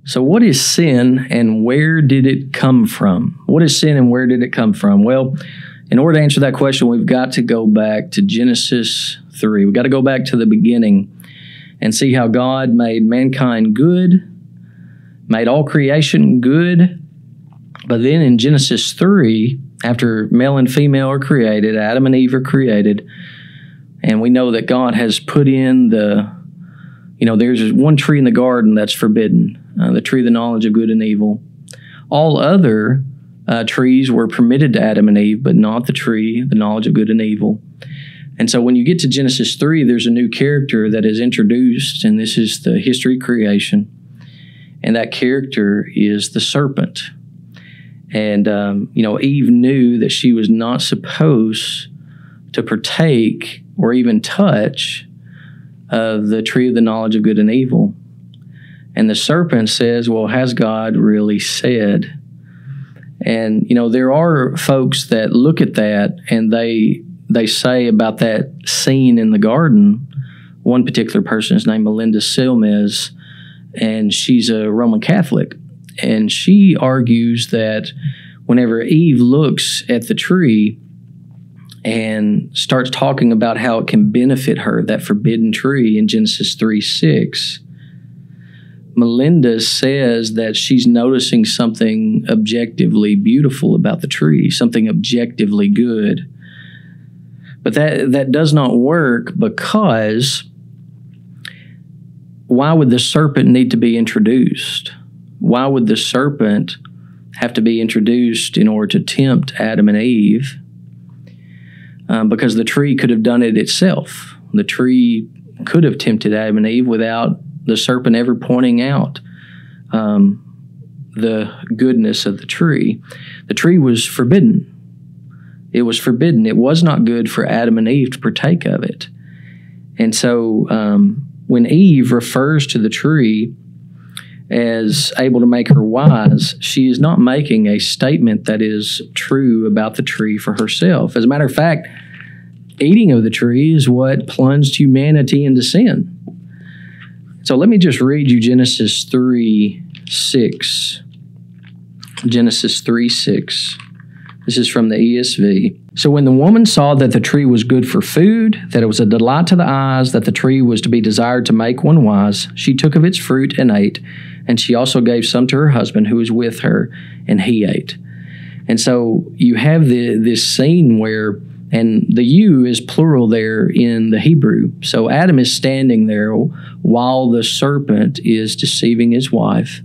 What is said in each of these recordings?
So what is sin and where did it come from? What is sin and where did it come from? Well, in order to answer that question, we've got to go back to Genesis 3. We've got to go back to the beginning and see how God made mankind good, made all creation good. But then in Genesis 3, after male and female are created, Adam and Eve are created, and we know that God has put in there's one tree in the garden that's forbidden, the tree of the knowledge of good and evil. All other trees were permitted to Adam and Eve, but not the tree, the knowledge of good and evil. And so when you get to Genesis 3, there's a new character that is introduced, and this is the history of creation. And that character is the serpent. And, Eve knew that she was not supposed to partake or even touch of the tree of the knowledge of good and evil. And the serpent says, well, has God really said? And, there are folks that look at that and they say about that scene in the garden, one particular person is named Melinda Selmes, and she's a Roman Catholic. And she argues that whenever Eve looks at the tree and starts talking about how it can benefit her, that forbidden tree in Genesis 3:6, Melinda says that she's noticing something objectively beautiful about the tree, something objectively good. But that does not work, because why would the serpent need to be introduced? Why would the serpent have to be introduced in order to tempt Adam and Eve? Because the tree could have done it itself. The tree could have tempted Adam and Eve without the serpent ever pointing out the goodness of the tree. The tree was forbidden. It was forbidden. It was not good for Adam and Eve to partake of it. And so when Eve refers to the tree as able to make her wise, she is not making a statement that is true about the tree for herself. As a matter of fact, eating of the tree is what plunged humanity into sin. So let me just read you Genesis 3:6. Genesis 3:6. This is from the ESV. So when the woman saw that the tree was good for food, that it was a delight to the eyes, that the tree was to be desired to make one wise, she took of its fruit and ate, and she also gave some to her husband who was with her, and he ate. And so you have this scene where, and the you is plural there in the Hebrew. So Adam is standing there while the serpent is deceiving his wife.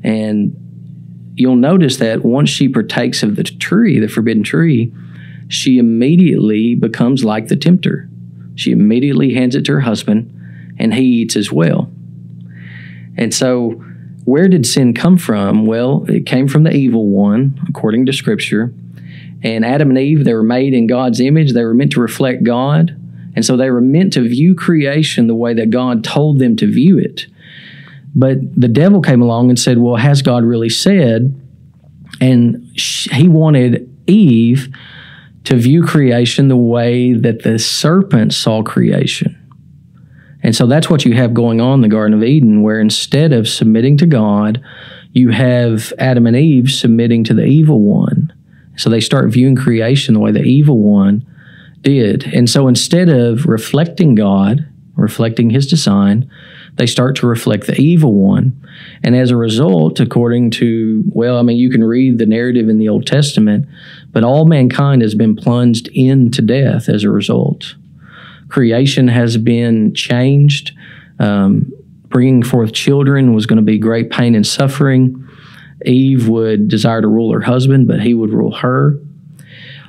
And you'll notice that once she partakes of the tree, the forbidden tree, she immediately becomes like the tempter. She immediately hands it to her husband, and he eats as well. And so where did sin come from? Well, it came from the evil one, according to Scripture. And Adam and Eve, they were made in God's image. They were meant to reflect God. And so they were meant to view creation the way that God told them to view it. But the devil came along and said, well, has God really said? And he wanted Eve to view creation the way that the serpent saw creation. And so that's what you have going on in the Garden of Eden, where instead of submitting to God, you have Adam and Eve submitting to the evil one. So they start viewing creation the way the evil one did. And so instead of reflecting God, reflecting his design, they start to reflect the evil one. And as a result, according to, you can read the narrative in the Old Testament, but all mankind has been plunged into death as a result. Creation has been changed. Bringing forth children was going to be great pain and suffering. Eve would desire to rule her husband, but he would rule her.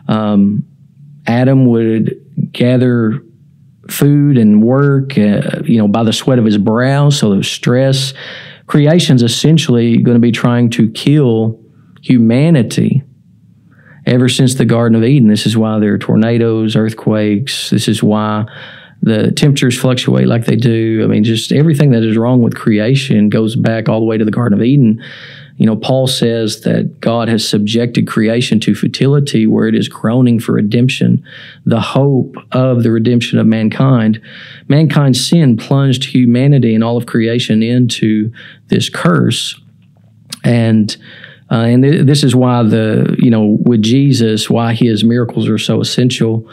Adam would gather food and work, by the sweat of his brow, so there was stress. Creation's essentially going to be trying to kill humanity ever since the Garden of Eden. This is why there are tornadoes, earthquakes. This is why the temperatures fluctuate like they do. Just everything that is wrong with creation goes back all the way to the Garden of Eden. Paul says that God has subjected creation to futility where it is groaning for redemption, the hope of the redemption of mankind. Mankind's sin plunged humanity and all of creation into this curse. And this is why with Jesus, why his miracles are so essential,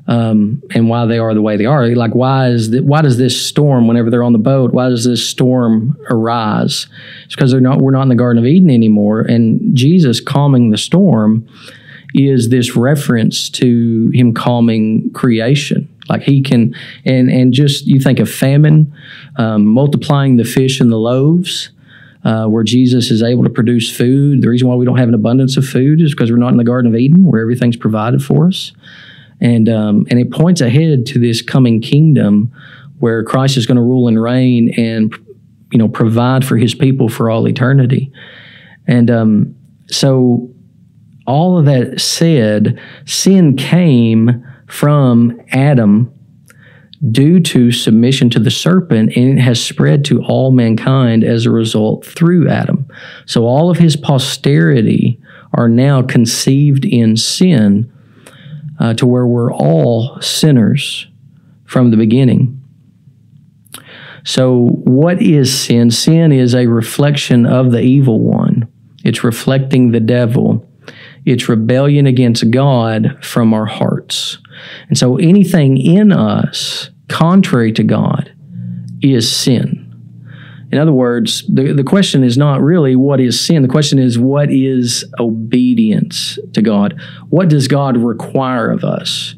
and why they are the way they are. Like, why does this storm, whenever they're on the boat, why does this storm arise? It's because we're not in the Garden of Eden anymore. And Jesus calming the storm is this reference to him calming creation. Like he can, and just, you think of famine, multiplying the fish and the loaves, where Jesus is able to produce food. The reason why we don't have an abundance of food is because we're not in the Garden of Eden where everything's provided for us. And it points ahead to this coming kingdom where Christ is going to rule and reign and, provide for his people for all eternity. And so all of that said, sin came from Adam due to submission to the serpent, and it has spread to all mankind as a result through Adam. So all of his posterity are now conceived in sin, to where we're all sinners from the beginning. So what is sin? Sin is a reflection of the evil one. It's reflecting the devil. It's rebellion against God from our hearts. And so anything in us contrary to God is sin. In other words, the question is not really what is sin. The question is, what is obedience to God? What does God require of us?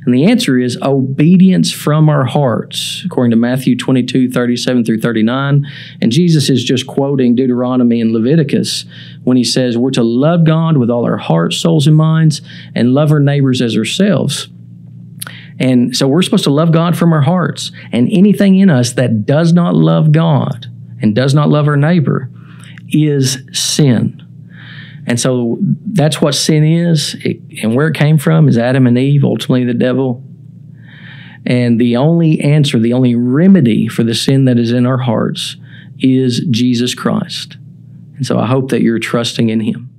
And the answer is obedience from our hearts, according to Matthew 22:37 through 39. And Jesus is just quoting Deuteronomy and Leviticus when he says we're to love God with all our hearts, souls, and minds, and love our neighbors as ourselves. And so we're supposed to love God from our hearts. And anything in us that does not love God and does not love our neighbor is sin. And so that's what sin is. And where it came from is Adam and Eve, ultimately the devil. And the only answer, the only remedy for the sin that is in our hearts is Jesus Christ. And so I hope that you're trusting in him.